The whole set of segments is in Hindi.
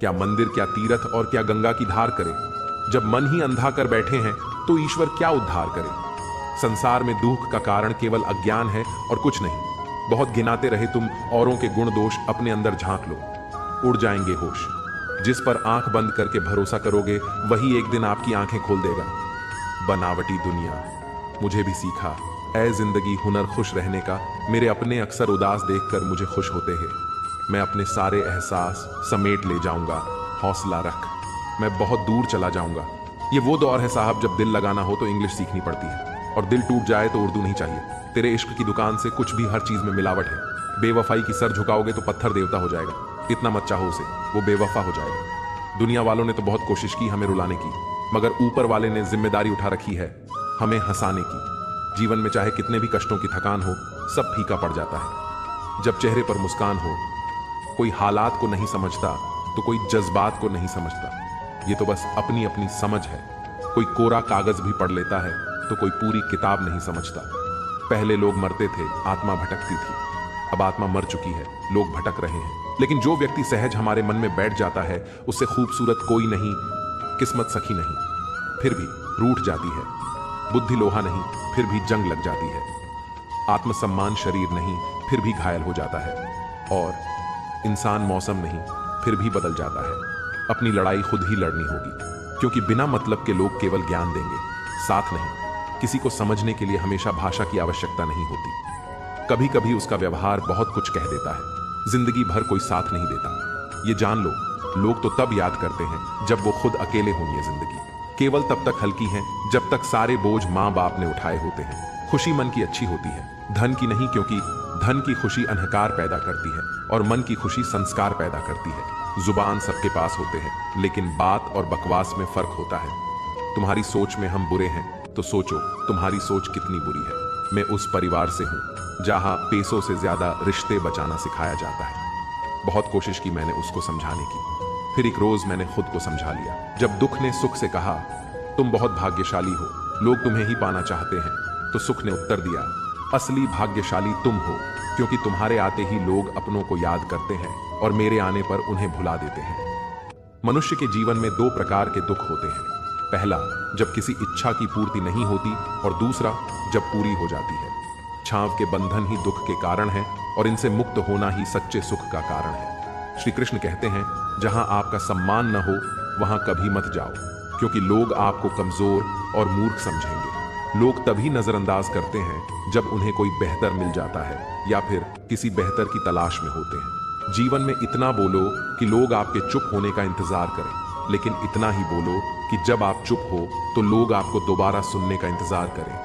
क्या मंदिर, क्या तीर्थ और क्या गंगा की धार करे? जब मन ही अंधा कर बैठे हैं तो ईश्वर क्या उद्धार करे? संसार में दुख का कारण केवल अज्ञान है और कुछ नहीं। बहुत गिनाते रहे तुम औरों के गुण दोष, अपने अंदर झांक लो, उड़ जाएंगे होश। जिस पर आंख बंद करके भरोसा करोगे वही एक दिन आपकी आंखें खोल देगा। बनावटी दुनिया, मुझे भी सीखा ऐ जिंदगी हुनर खुश रहने का। मेरे अपने अक्सर उदास देखकर मुझे खुश होते हैं। मैं अपने सारे एहसास समेट ले जाऊंगा, हौसला रख, मैं बहुत दूर चला जाऊंगा। ये वो दौर है साहब जब दिल लगाना हो तो इंग्लिश सीखनी पड़ती है, और दिल टूट जाए तो उर्दू नहीं चाहिए। तेरे इश्क की दुकान से कुछ भी हर चीज में मिलावट है। बेवफाई की सर झुकाओगे तो पत्थर देवता हो जाएगा। इतना मत चाहो उसे, वो बेवफा हो जाएगा। दुनिया वालों ने तो बहुत कोशिश की हमें रुलाने की, मगर ऊपर वाले ने जिम्मेदारी उठा रखी है हमें हंसाने की। जीवन में चाहे कितने भी कष्टों की थकान हो, सब फीका पड़ जाता है जब चेहरे पर मुस्कान हो। कोई हालात को नहीं समझता तो कोई जज्बात को नहीं समझता। ये तो बस अपनी अपनी समझ है। कोई कोरा कागज भी पढ़ लेता है तो कोई पूरी किताब नहीं समझता। पहले लोग मरते थे, आत्मा भटकती थी। अब आत्मा मर चुकी है, लोग भटक रहे हैं। लेकिन जो व्यक्ति सहज हमारे मन में बैठ जाता है, उससे खूबसूरत कोई नहीं, किस्मत सखी नहीं, फिर भी रूठ जाती है। बुद्धि लोहा नहीं, फिर भी जंग लग जाती है। आत्मसम्मान शरीर नहीं, फिर भी घायल हो जाता है। और इंसान मौसम नहीं, फिर भी बदल जाता है। अपनी लड़ाई खुद ही लड़नी होगी, क्योंकि बिना मतलब के लोग केवल ज्ञान देंगे, साथ नहीं। किसी को समझने के लिए हमेशा भाषा की आवश्यकता नहीं होती। कभी कभी उसका व्यवहार बहुत कुछ कह देता है। जिंदगी भर कोई साथ नहीं देता, ये जान लो। लोग तो तब याद करते हैं जब वो खुद अकेले होंगे। जिंदगी केवल तब तक हल्की है जब तक सारे बोझ माँ बाप ने उठाए होते हैं। खुशी मन की अच्छी होती है, धन की नहीं, क्योंकि धन की खुशी अहंकार पैदा करती है और मन की खुशी संस्कार पैदा करती है। जुबान सबके पास होते हैं, लेकिन बात और बकवास में फर्क होता है। तुम्हारी सोच में हम बुरे हैं तो सोचो तुम्हारी सोच कितनी बुरी है। मैं उस परिवार से हूं जहां पैसों से ज्यादा रिश्ते बचाना सिखाया जाता है। बहुत कोशिश की मैंने उसको समझाने की, फिर एक रोज मैंने खुद को समझा लिया। जब दुख ने सुख से कहा तुम बहुत भाग्यशाली हो, लोग तुम्हें ही पाना चाहते हैं, तो सुख ने उत्तर दिया असली भाग्यशाली तुम हो, क्योंकि तुम्हारे आते ही लोग अपनों को याद करते हैं और मेरे आने पर उन्हें भुला देते हैं। मनुष्य के जीवन में दो प्रकार के दुख होते हैं। पहला, जब किसी इच्छा की पूर्ति नहीं होती, और दूसरा, जब पूरी हो जाती है। छांव के बंधन ही दुख के कारण है और इनसे मुक्त होना ही सच्चे सुख का कारण है। श्री कृष्ण कहते हैं जहां आपका सम्मान न हो वहां कभी मत जाओ, क्योंकि लोग आपको कमजोर और मूर्ख समझेंगे। लोग तभी नजरअंदाज करते हैं जब उन्हें कोई बेहतर मिल जाता है या फिर किसी बेहतर की तलाश में होते हैं। जीवन में इतना बोलो कि लोग आपके चुप होने का इंतजार करें, लेकिन इतना ही बोलो कि जब आप चुप हो तो लोग आपको दोबारा सुनने का इंतजार करें।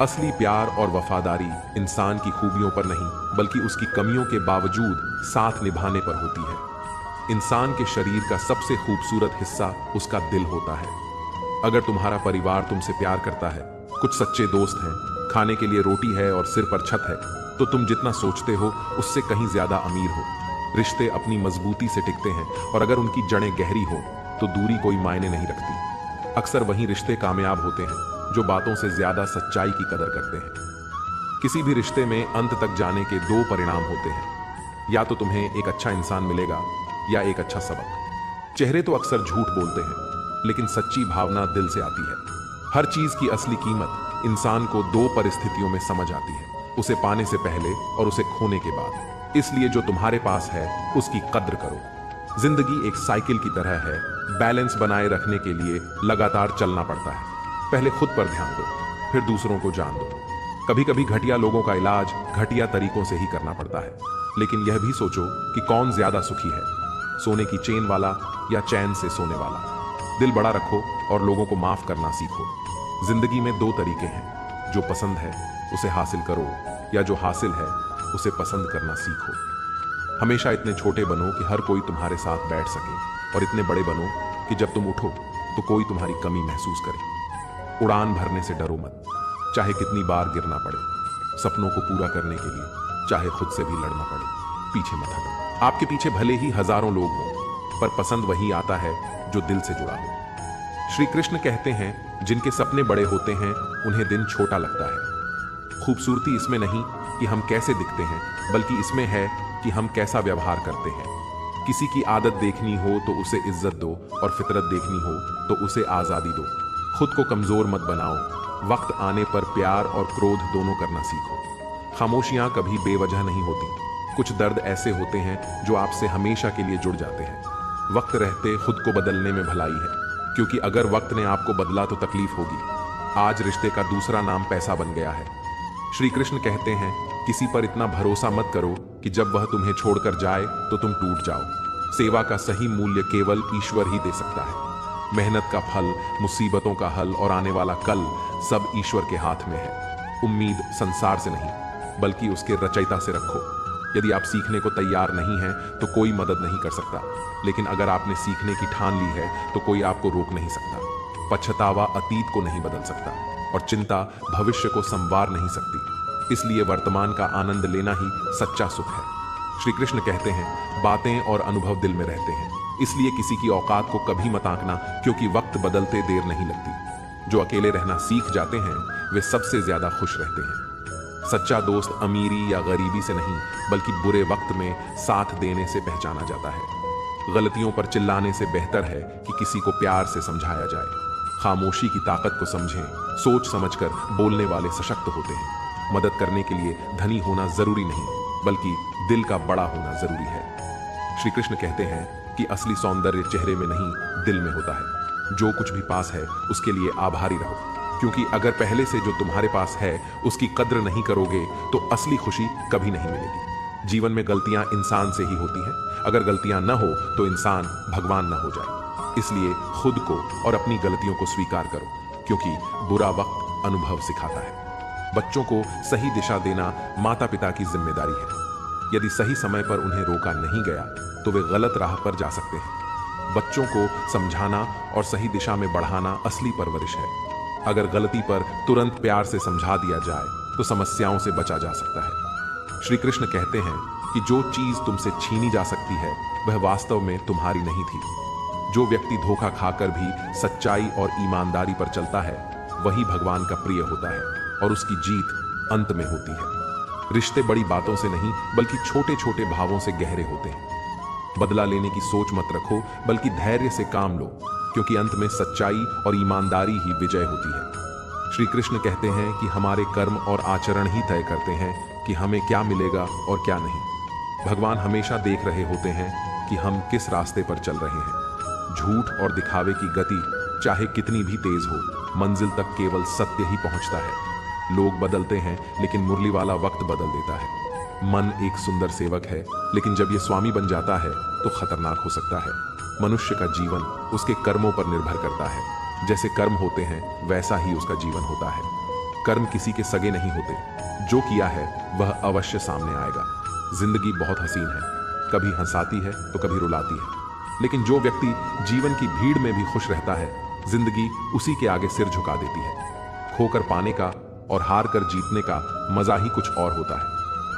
असली प्यार और वफादारी इंसान की खूबियों पर नहीं, बल्कि उसकी कमियों के बावजूद साथ निभाने पर होती है। इंसान के शरीर का सबसे खूबसूरत हिस्सा उसका दिल होता है। अगर तुम्हारा परिवार तुमसे प्यार करता है, कुछ सच्चे दोस्त हैं, खाने के लिए रोटी है और सिर पर छत है, तो तुम जितना सोचते हो उससे कहीं ज्यादा अमीर हो। रिश्ते अपनी मजबूती से टिकते हैं, और अगर उनकी जड़ें गहरी हो तो दूरी कोई मायने नहीं रखती। अक्सर वही रिश्ते कामयाब होते हैं जो बातों से ज्यादा सच्चाई की कदर करते हैं। किसी भी रिश्ते में अंत तक जाने के दो परिणाम होते हैं, या तो तुम्हें एक अच्छा इंसान मिलेगा या एक अच्छा सबक। चेहरे तो अक्सर झूठ बोलते हैं, लेकिन सच्ची भावना दिल से आती है। हर चीज की असली कीमत इंसान को दो परिस्थितियों में समझ आती है, उसे पाने से पहले और उसे खोने के बाद। इसलिए जो तुम्हारे पास है उसकी कद्र करो। जिंदगी एक साइकिल की तरह है, बैलेंस बनाए रखने के लिए लगातार चलना पड़ता है। पहले खुद पर ध्यान दो, फिर दूसरों को जान दो। कभी कभी घटिया लोगों का इलाज घटिया तरीकों से ही करना पड़ता है, लेकिन यह भी सोचो कि कौन ज्यादा सुखी है, सोने की चेन वाला या चैन से सोने वाला। दिल बड़ा रखो और लोगों को माफ करना सीखो। जिंदगी में दो तरीके हैं, जो पसंद है उसे हासिल करो, या जो हासिल है उसे पसंद करना सीखो। हमेशा इतने छोटे बनो कि हर कोई तुम्हारे साथ बैठ सके, और इतने बड़े बनो कि जब तुम उठो तो कोई तुम्हारी कमी महसूस करे। उड़ान भरने से डरो मत, चाहे कितनी बार गिरना पड़े। सपनों को पूरा करने के लिए चाहे खुद से भी लड़ना पड़े, पीछे मत हटो। आपके पीछे भले ही हजारों लोग हों, पर पसंद वही आता है जो दिल से जुड़ा हो। श्री कृष्ण कहते हैं जिनके सपने बड़े होते हैं उन्हें दिन छोटा लगता है। खूबसूरती इसमें नहीं कि हम कैसे दिखते हैं, बल्कि इसमें है कि हम कैसा व्यवहार करते हैं। किसी की आदत देखनी हो तो उसे इज्जत दो और फितरत देखनी हो तो उसे आजादी दो। खुद को कमजोर मत बनाओ। वक्त आने पर प्यार और क्रोध दोनों करना सीखो। खामोशियां कभी बेवजह नहीं होती। कुछ दर्द ऐसे होते हैं जो आपसे हमेशा के लिए जुड़ जाते हैं। वक्त रहते खुद को बदलने में भलाई है, क्योंकि अगर वक्त ने आपको बदला तो तकलीफ होगी। आज रिश्ते का दूसरा नाम पैसा बन गया है। श्री कृष्ण कहते हैं, किसी पर इतना भरोसा मत करो कि जब वह तुम्हें छोड़कर जाए तो तुम टूट जाओ। सेवा का सही मूल्य केवल ईश्वर ही दे सकता है। मेहनत का फल, मुसीबतों का हल और आने वाला कल सब ईश्वर के हाथ में है। उम्मीद संसार से नहीं बल्कि उसके रचयिता से रखो। यदि आप सीखने को तैयार नहीं हैं तो कोई मदद नहीं कर सकता, लेकिन अगर आपने सीखने की ठान ली है तो कोई आपको रोक नहीं सकता। पछतावा अतीत को नहीं बदल सकता और चिंता भविष्य को संवार नहीं सकती। इसलिए वर्तमान का आनंद लेना ही सच्चा सुख है। श्री कृष्ण कहते हैं, बातें और अनुभव दिल में रहते हैं, इसलिए किसी की औकात को कभी मत आंकना, क्योंकि वक्त बदलते देर नहीं लगती। जो अकेले रहना सीख जाते हैं वे सबसे ज्यादा खुश रहते हैं। सच्चा दोस्त अमीरी या गरीबी से नहीं बल्कि बुरे वक्त में साथ देने से पहचाना जाता है। गलतियों पर चिल्लाने से बेहतर है कि किसी को प्यार से समझाया जाए। खामोशी की ताकत को समझें। सोच समझकर बोलने वाले सशक्त होते हैं। मदद करने के लिए धनी होना जरूरी नहीं बल्कि दिल का बड़ा होना जरूरी है। श्री कृष्ण कहते हैं कि असली सौंदर्य चेहरे में नहीं दिल में होता है। जो कुछ भी पास है उसके लिए आभारी रहो, क्योंकि अगर पहले से जो तुम्हारे पास है उसकी कद्र नहीं करोगे तो असली खुशी कभी नहीं मिलेगी। जीवन में गलतियां इंसान से ही होती हैं। अगर गलतियां न हो तो इंसान भगवान न हो जाए। इसलिए खुद को और अपनी गलतियों को स्वीकार करो, क्योंकि बुरा वक्त अनुभव सिखाता है। बच्चों को सही दिशा देना माता पिता की जिम्मेदारी है। यदि सही समय पर उन्हें रोका नहीं गया तो वे गलत राह पर जा सकते हैं। बच्चों को समझाना और सही दिशा में बढ़ाना असली परवरिश है। अगर गलती पर तुरंत प्यार से समझा दिया जाए तो समस्याओं से बचा जा सकता है। श्री कृष्ण कहते हैं कि जो चीज तुमसे छीनी जा सकती है वह वास्तव में तुम्हारी नहीं थी। जो व्यक्ति धोखा खाकर भी सच्चाई और ईमानदारी पर चलता है वही भगवान का प्रिय होता है और उसकी जीत अंत में होती है। रिश्ते बड़ी बातों से नहीं बल्कि छोटे छोटे भावों से गहरे होते हैं। बदला लेने की सोच मत रखो बल्कि धैर्य से काम लो, क्योंकि अंत में सच्चाई और ईमानदारी ही विजय होती है। श्री कृष्ण कहते हैं कि हमारे कर्म और आचरण ही तय करते हैं कि हमें क्या मिलेगा और क्या नहीं। भगवान हमेशा देख रहे होते हैं कि हम किस रास्ते पर चल रहे हैं। झूठ और दिखावे की गति चाहे कितनी भी तेज हो, मंजिल तक केवल सत्य ही पहुंचता है। लोग बदलते हैं लेकिन मुरली वाला वक्त बदल देता है। मन एक सुंदर सेवक है, लेकिन जब यह स्वामी बन जाता है तो खतरनाक हो सकता है। मनुष्य का जीवन उसके कर्मों पर निर्भर करता है। जैसे कर्म होते हैं वैसा ही उसका जीवन होता है। कर्म किसी के सगे नहीं होते। जो किया है वह अवश्य सामने आएगा। जिंदगी बहुत हसीन है, कभी हंसाती है तो कभी रुलाती है, लेकिन जो व्यक्ति जीवन की भीड़ में भी खुश रहता है, जिंदगी उसी के आगे सिर झुका देती है। खोकर पाने का और हार कर जीतने का मजा ही कुछ और होता है।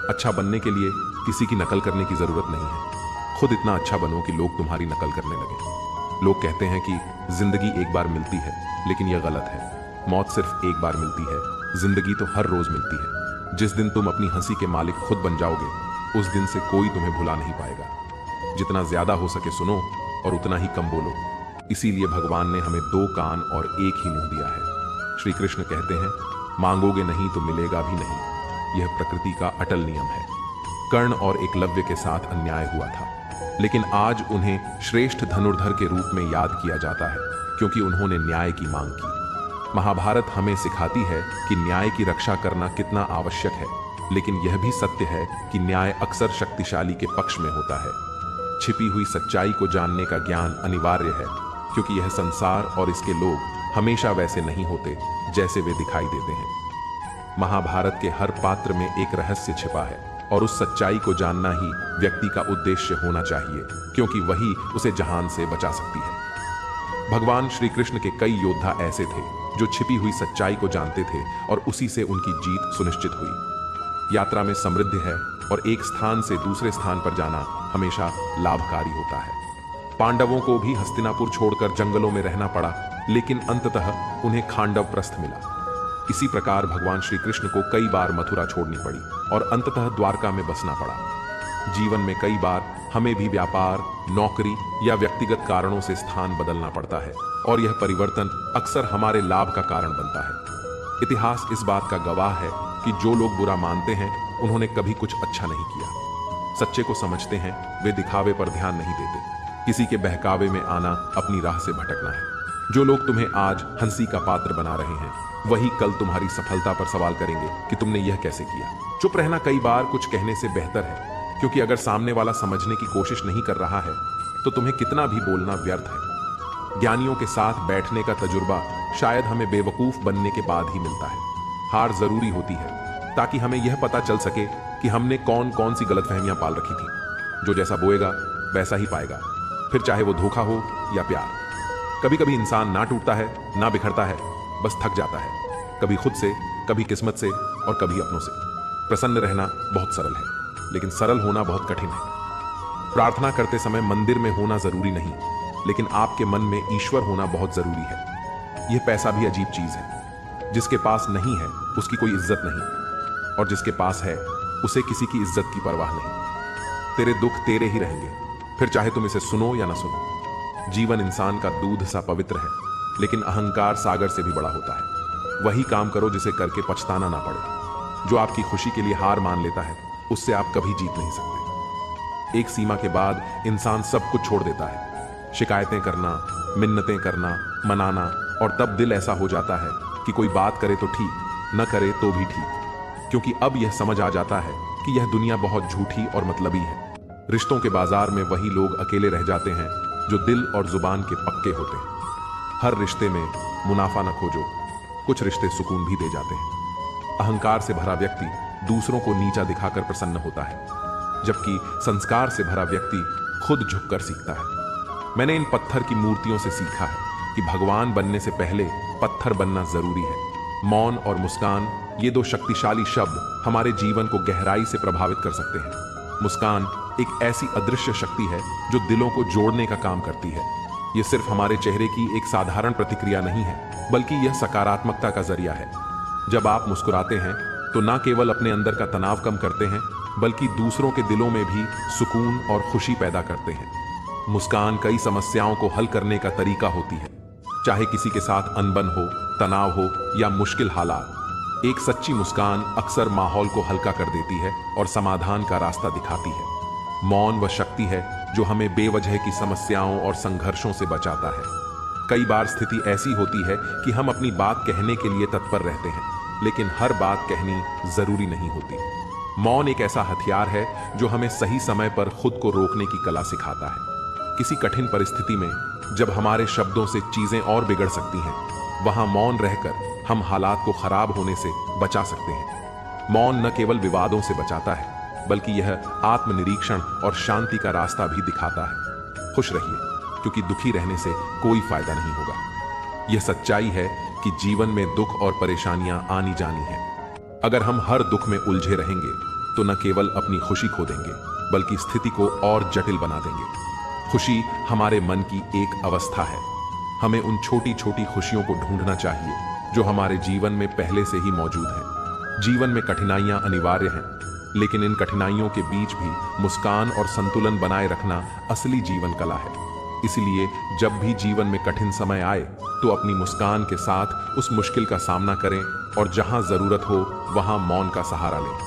अच्छा बनने के लिए किसी की नकल करने की जरूरत नहीं है। खुद इतना अच्छा बनो कि लोग तुम्हारी नकल करने लगे। लोग कहते हैं कि जिंदगी एक बार मिलती है, लेकिन यह गलत है। मौत सिर्फ एक बार मिलती है, जिंदगी तो हर रोज मिलती है। जिस दिन तुम अपनी हंसी के मालिक खुद बन जाओगे, उस दिन से कोई तुम्हें भुला नहीं पाएगा। जितना ज्यादा हो सके सुनो और उतना ही कम बोलो। इसीलिए भगवान ने हमें 2 कान और एक ही मुंह दिया है। श्री कृष्ण कहते हैं, मांगोगे नहीं तो मिलेगा भी नहीं। यह प्रकृति का अटल नियम है। कर्ण और एकलव्य के साथ अन्याय हुआ था, लेकिन आज उन्हें श्रेष्ठ धनुर्धर के रूप में याद किया जाता है, क्योंकि उन्होंने न्याय की मांग की। महाभारत हमें सिखाती है कि न्याय की रक्षा करना कितना आवश्यक है, लेकिन यह भी सत्य है कि न्याय अक्सर शक्तिशाली के पक्ष में होता है। छिपी हुई सच्चाई को जानने का ज्ञान अनिवार्य है, क्योंकि यह संसार और इसके लोग हमेशा वैसे नहीं होते जैसे वे दिखाई देते हैं। महाभारत के हर पात्र में एक रहस्य छिपा है, और उस सच्चाई को जानना ही व्यक्ति का उद्देश्य होना चाहिए, क्योंकि वही उसे जहान से बचा सकती है। भगवान श्री कृष्ण के कई योद्धा ऐसे थे जो छिपी हुई सच्चाई को जानते थे और उसी से उनकी जीत सुनिश्चित हुई। यात्रा में समृद्धि है और एक स्थान से दूसरे स्थान पर जाना हमेशा लाभकारी होता है। पांडवों को भी हस्तिनापुर छोड़कर जंगलों में रहना पड़ा, लेकिन अंततः उन्हें खांडव प्रस्थ मिला। इसी प्रकार भगवान श्री कृष्ण को कई बार मथुरा छोड़नी पड़ी और अंततः द्वारका में बसना पड़ा। जीवन में कई बार हमें भी व्यापार, नौकरी या व्यक्तिगत कारणों से स्थान बदलना पड़ता है और यह परिवर्तन अक्सर हमारे लाभ का कारण बनता है। इतिहास इस बात का गवाह है कि जो लोग बुरा मानते हैं उन्होंने कभी कुछ अच्छा नहीं किया। सच्चे को समझते हैं, वे दिखावे पर ध्यान नहीं देते। किसी के बहकावे में आना अपनी राह से भटकना है। जो लोग तुम्हें आज हंसी का पात्र बना रहे हैं वही कल तुम्हारी सफलता पर सवाल करेंगे कि तुमने यह कैसे किया। चुप रहना कई बार कुछ कहने से बेहतर है, क्योंकि अगर सामने वाला समझने की कोशिश नहीं कर रहा है तो तुम्हें कितना भी बोलना व्यर्थ है। ज्ञानियों के साथ बैठने का तजुर्बा शायद हमें बेवकूफ बनने के बाद ही मिलता है। हार जरूरी होती है ताकि हमें यह पता चल सके कि हमने कौन कौन सी गलतफहमियां पाल रखी थी। जो जैसा बोएगा वैसा ही पाएगा, फिर चाहे वो धोखा हो या प्यार। कभी कभी इंसान ना टूटता है ना बिखरता है, बस थक जाता है, कभी खुद से, कभी किस्मत से और कभी अपनों से। प्रसन्न रहना बहुत सरल है, लेकिन सरल होना बहुत कठिन है। प्रार्थना करते समय मंदिर में होना जरूरी नहीं, लेकिन आपके मन में ईश्वर होना बहुत जरूरी है। यह पैसा भी अजीब चीज है। जिसके पास नहीं है उसकी कोई इज्जत नहीं, और जिसके पास है उसे किसी की इज्जत की परवाह नहीं। तेरे दुख तेरे ही रहेंगे, फिर चाहे तुम इसे सुनो या ना सुनो। जीवन इंसान का दूध सा पवित्र है, लेकिन अहंकार सागर से भी बड़ा होता है। वही काम करो जिसे करके पछताना ना पड़े। जो आपकी खुशी के लिए हार मान लेता है उससे आप कभी जीत नहीं सकते। एक सीमा के बाद इंसान सब कुछ छोड़ देता है। शिकायतें करना, मिन्नतें करना, मनाना, और तब दिल ऐसा हो जाता है कि कोई बात करे तो ठीक, न करे तो भी ठीक, क्योंकि अब यह समझ आ जाता है कि यह दुनिया बहुत झूठी और मतलबी है। रिश्तों के बाजार में वही लोग अकेले रह जाते हैं जो दिल और जुबान के पक्के होते हैं। हर रिश्ते में मुनाफा न खोजो, कुछ रिश्ते सुकून भी दे जाते हैं। अहंकार से भरा व्यक्ति दूसरों को नीचा दिखाकर प्रसन्न होता है, जबकि संस्कार से भरा व्यक्ति खुद झुककर सीखता है। मैंने इन पत्थर की मूर्तियों से सीखा है कि भगवान बनने से पहले पत्थर बनना जरूरी है। मौन और मुस्कान, ये दो शक्तिशाली शब्द हमारे जीवन को गहराई से प्रभावित कर सकते हैं। मुस्कान एक ऐसी अदृश्य शक्ति है जो दिलों को जोड़ने का काम करती है। यह सिर्फ हमारे चेहरे की एक साधारण प्रतिक्रिया नहीं है, बल्कि यह सकारात्मकता का जरिया है। जब आप मुस्कुराते हैं तो न केवल अपने अंदर का तनाव कम करते हैं, बल्कि दूसरों के दिलों में भी सुकून और खुशी पैदा करते हैं। मुस्कान कई समस्याओं को हल करने का तरीका होती है, चाहे किसी के साथ अनबन हो, तनाव हो या मुश्किल हालात। एक सच्ची मुस्कान अक्सर माहौल को हल्का कर देती है और समाधान का रास्ता दिखाती है। मौन वह शक्ति है जो हमें बेवजह की समस्याओं और संघर्षों से बचाता है। कई बार स्थिति ऐसी होती है कि हम अपनी बात कहने के लिए तत्पर रहते हैं, लेकिन हर बात कहनी जरूरी नहीं होती। मौन एक ऐसा हथियार है जो हमें सही समय पर खुद को रोकने की कला सिखाता है। किसी कठिन परिस्थिति में जब हमारे शब्दों से चीजें और बिगड़ सकती हैं, वहां मौन रहकर हम हालात को खराब होने से बचा सकते हैं। मौन न केवल विवादों से बचाता है, बल्कि यह आत्मनिरीक्षण और शांति का रास्ता भी दिखाता है। खुश रहिए, क्योंकि दुखी रहने से कोई फायदा नहीं होगा। यह सच्चाई है कि जीवन में दुख और परेशानियां आनी जानी है। अगर हम हर दुख में उलझे रहेंगे तो न केवल अपनी खुशी खो देंगे, बल्कि स्थिति को और जटिल बना देंगे। खुशी हमारे मन की एक अवस्था है। हमें उन छोटी छोटी खुशियों को ढूंढना चाहिए जो हमारे जीवन में पहले से ही मौजूद हैं। जीवन में कठिनाइयां अनिवार्य हैं, लेकिन इन कठिनाइयों के बीच भी मुस्कान और संतुलन बनाए रखना असली जीवन कला है। इसलिए जब भी जीवन में कठिन समय आए तो अपनी मुस्कान के साथ उस मुश्किल का सामना करें, और जहां जरूरत हो वहां मौन का सहारा लें।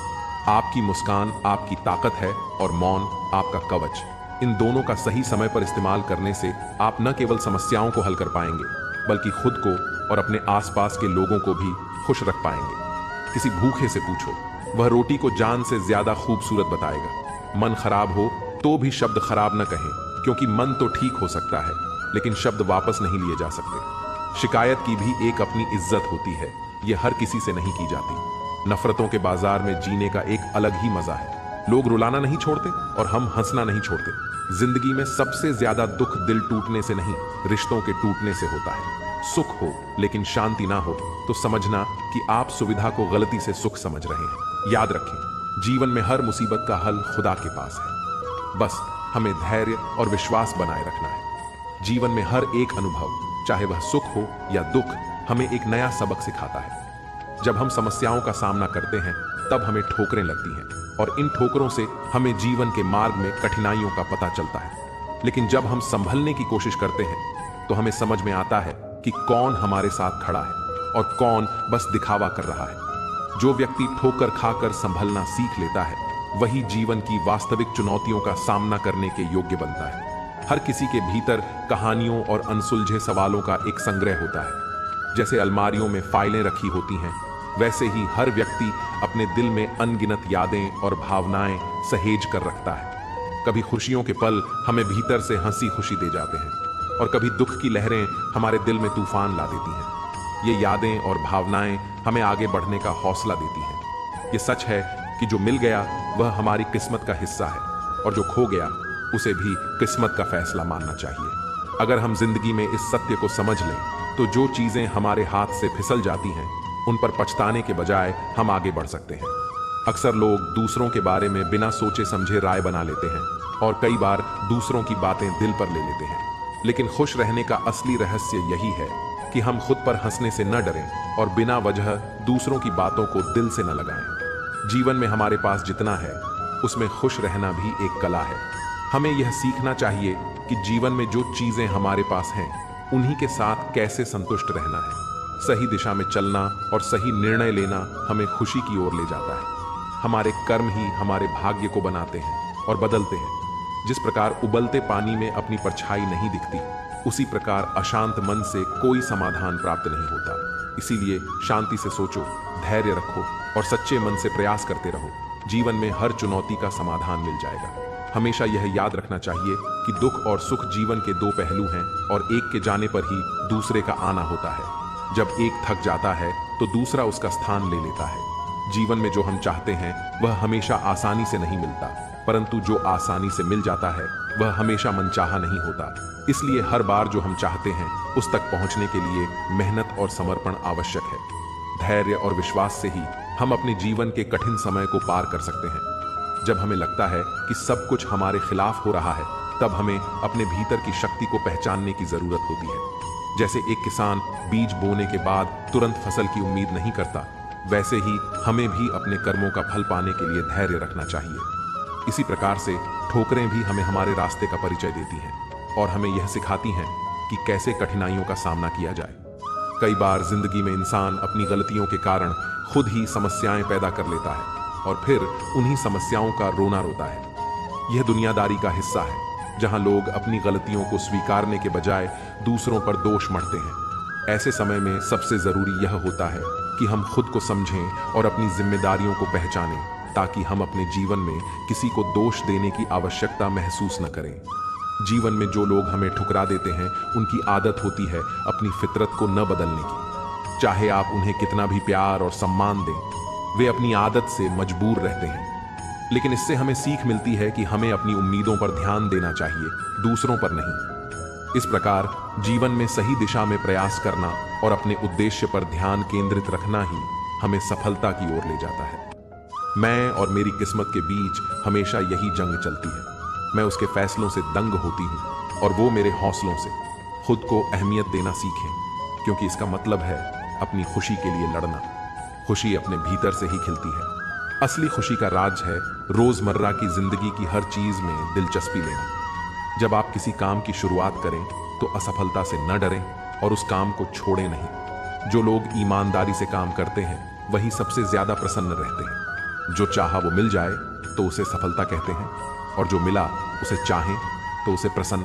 आपकी मुस्कान आपकी ताकत है और मौन आपका कवच। इन दोनों का सही समय पर इस्तेमाल करने से आप न केवल समस्याओं को हल कर पाएंगे, बल्कि खुद को और अपने आसपास के लोगों को भी खुश रख पाएंगे। किसी भूखे से पूछो, वह रोटी को जान से ज्यादा खूबसूरत बताएगा। मन खराब हो तो भी शब्द खराब न कहें, क्योंकि मन तो ठीक हो सकता है, लेकिन शब्द वापस नहीं लिए जा सकते। शिकायत की भी एक अपनी इज्जत होती है, यह हर किसी से नहीं की जाती। नफरतों के बाजार में जीने का एक अलग ही मजा है। लोग रुलाना नहीं छोड़ते और हम हंसना नहीं छोड़ते। जिंदगी में सबसे ज्यादा दुख दिल टूटने से नहीं, रिश्तों के टूटने से होता है। सुख हो लेकिन शांति ना हो तो समझना कि आप सुविधा को गलती से सुख समझ रहे हैं। याद रखें, जीवन में हर मुसीबत का हल खुदा के पास है। बस हमें धैर्य और विश्वास बनाए रखना है। जीवन में हर एक अनुभव, चाहे वह सुख हो या दुख, हमें एक नया सबक सिखाता है। जब हम समस्याओं का सामना करते हैं तब हमें ठोकरें लगती हैं और इन ठोकरों से हमें जीवन के मार्ग में कठिनाइयों का पता चलता है। लेकिन जब हम संभलने की कोशिश करते हैं तो हमें समझ में आता है कि कौन हमारे साथ खड़ा है और कौन बस दिखावा कर रहा है। जो व्यक्ति ठोकर खाकर संभलना सीख लेता है वही जीवन की वास्तविक चुनौतियों का सामना करने के योग्य बनता है। हर किसी के भीतर कहानियों और अनसुलझे सवालों का एक संग्रह होता है। जैसे अलमारियों में फाइलें रखी होती हैं, वैसे ही हर व्यक्ति अपने दिल में अनगिनत यादें और भावनाएं सहेज कर रखता है। कभी खुशियों के पल हमें भीतर से हंसी खुशी दे जाते हैं और कभी दुख की लहरें हमारे दिल में तूफान ला देती हैं। ये यादें और भावनाएं हमें आगे बढ़ने का हौसला देती हैं। ये सच है कि जो मिल गया वह हमारी किस्मत का हिस्सा है और जो खो गया उसे भी किस्मत का फैसला मानना चाहिए। अगर हम जिंदगी में इस सत्य को समझ लें तो जो चीजें हमारे हाथ से फिसल जाती हैं उन पर पछताने के बजाय हम आगे बढ़ सकते हैं। अक्सर लोग दूसरों के बारे में बिना सोचे समझे राय बना लेते हैं और कई बार दूसरों की बातें दिल पर ले लेते हैं। लेकिन खुश रहने का असली रहस्य यही है कि हम खुद पर हंसने से न डरें और बिना वजह दूसरों की बातों को दिल से न लगाएं। जीवन में हमारे पास जितना है उसमें खुश रहना भी एक कला है। हमें यह सीखना चाहिए कि जीवन में जो चीजें हमारे पास हैं उन्हीं के साथ कैसे संतुष्ट रहना है। सही दिशा में चलना और सही निर्णय लेना हमें खुशी की ओर ले जाता है। हमारे कर्म ही हमारे भाग्य को बनाते हैं और बदलते हैं। जिस प्रकार उबलते पानी में अपनी परछाई नहीं दिखती, उसी प्रकार अशांत मन से कोई समाधान प्राप्त नहीं होता। इसीलिए शांति से सोचो, धैर्य रखो और सच्चे मन से प्रयास करते रहो। जीवन में हर चुनौती का समाधान मिल जाएगा। हमेशा यह याद रखना चाहिए कि दुख और सुख जीवन के दो पहलू हैं और एक के जाने पर ही दूसरे का आना होता है। जब एक थक जाता है तो दूसरा उसका स्थान ले लेता है। जीवन में जो हम चाहते हैं वह हमेशा आसानी से नहीं मिलता, परंतु जो आसानी से मिल जाता है वह हमेशा मनचाहा नहीं होता। इसलिए हर बार जो हम चाहते हैं उस तक पहुंचने के लिए मेहनत और समर्पण आवश्यक है। धैर्य और विश्वास से ही हम अपने जीवन के कठिन समय को पार कर सकते हैं। जब हमें लगता है कि सब कुछ हमारे खिलाफ हो रहा है, तब हमें अपने भीतर की शक्ति को पहचानने की जरूरत होती है। जैसे एक किसान बीज बोने के बाद तुरंत फसल की उम्मीद नहीं करता, वैसे ही हमें भी अपने कर्मों का फल पाने के लिए धैर्य रखना चाहिए। इसी प्रकार से ठोकरें भी हमें हमारे रास्ते का परिचय देती हैं और हमें यह सिखाती हैं कि कैसे कठिनाइयों का सामना किया जाए। कई बार जिंदगी में इंसान अपनी गलतियों के कारण खुद ही समस्याएं पैदा कर लेता है और फिर उन्हीं समस्याओं का रोना रोता है। यह दुनियादारी का हिस्सा है, जहां लोग अपनी गलतियों को स्वीकारने के बजाय दूसरों पर दोष मढ़ते हैं। ऐसे समय में सबसे जरूरी यह होता है कि हम खुद को समझें और अपनी जिम्मेदारियों को पहचानें, ताकि हम अपने जीवन में किसी को दोष देने की आवश्यकता महसूस न करें। जीवन में जो लोग हमें ठुकरा देते हैं उनकी आदत होती है अपनी फितरत को न बदलने की। चाहे आप उन्हें कितना भी प्यार और सम्मान दें, वे अपनी आदत से मजबूर रहते हैं। लेकिन इससे हमें सीख मिलती है कि हमें अपनी उम्मीदों पर ध्यान देना चाहिए, दूसरों पर नहीं। इस प्रकार जीवन में सही दिशा में प्रयास करना और अपने उद्देश्य पर ध्यान केंद्रित रखना ही हमें सफलता की ओर ले जाता है। मैं और मेरी किस्मत के बीच हमेशा यही जंग चलती है। मैं उसके फैसलों से दंग होती हूँ और वो मेरे हौसलों से। खुद को अहमियत देना सीखें, क्योंकि इसका मतलब है अपनी खुशी के लिए लड़ना। खुशी अपने भीतर से ही खिलती है। असली खुशी का राज है रोजमर्रा की जिंदगी की हर चीज में दिलचस्पी लेना। जब आप किसी काम की शुरुआत करें तो असफलता से न डरें और उस काम को छोड़ें नहीं। जो लोग ईमानदारी से काम करते हैं वही सबसे ज्यादा प्रसन्न रहते हैं। जो चाहा वो मिल जाए तो उसे सफलता कहते हैं, और जो मिला उसे चाहें तो उसे प्रसन्न